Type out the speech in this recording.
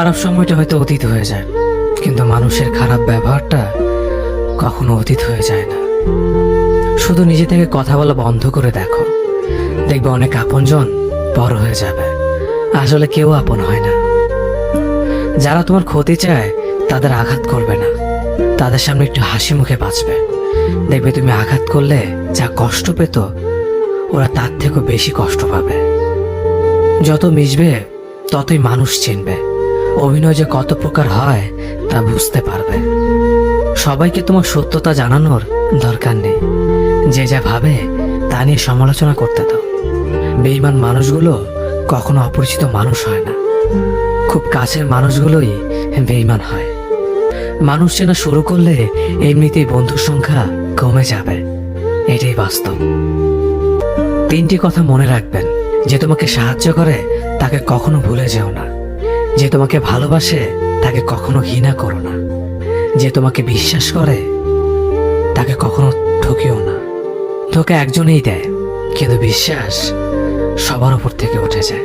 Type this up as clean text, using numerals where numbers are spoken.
খারাপ সময়টা হয়তো অতীত হয়ে যায়, কিন্তু মানুষের খারাপ ব্যবহারটা কখনো অতীত হয়ে যায় না। শুধু নিজে থেকে কথা বলা বন্ধ করে দেখো, দেখবে অনেক আপনজন বড় হয়ে যাবে। আসলে কেউ আপন হয় না। যারা তোমার ক্ষতি চায় তাদের আঘাত করবে না, তাদের সামনে একটু হাসি মুখে বাঁচবে। দেখবে তুমি আঘাত করলে যা কষ্ট পেত, ওরা তার থেকেও বেশি কষ্ট পাবে। যত মিশবে ততই মানুষ চিনবে, অভিনয় যে কত প্রকার হয় তা বুঝতে পারবে। সবাইকে তোমার সত্যতা জানানোর দরকার নেই, যে যা ভাবে তা নিয়ে সমালোচনা করতে দাও। বেঈমান মানুষগুলো কখনো অপরিচিত মানুষ হয় না, খুব কাছের মানুষগুলোই বেঈমান হয়। মানুষ চেনা শুরু করলে এমনিতেই বন্ধুর সংখ্যা কমে যাবে, এটাই বাস্তব। 3টি কথা মনে রাখবেন: যে তোমাকে সাহায্য করে তাকে কখনো ভুলে যেও না, যে তোমাকে ভালোবাসে তাকে কখনো ঘৃণা করো না, যে তোমাকে বিশ্বাস করে তাকে কখনো ঠকিও না। ধোঁকা একজনেই দেয়, কিন্তু বিশ্বাস সবার উপর থেকে উঠে যায়।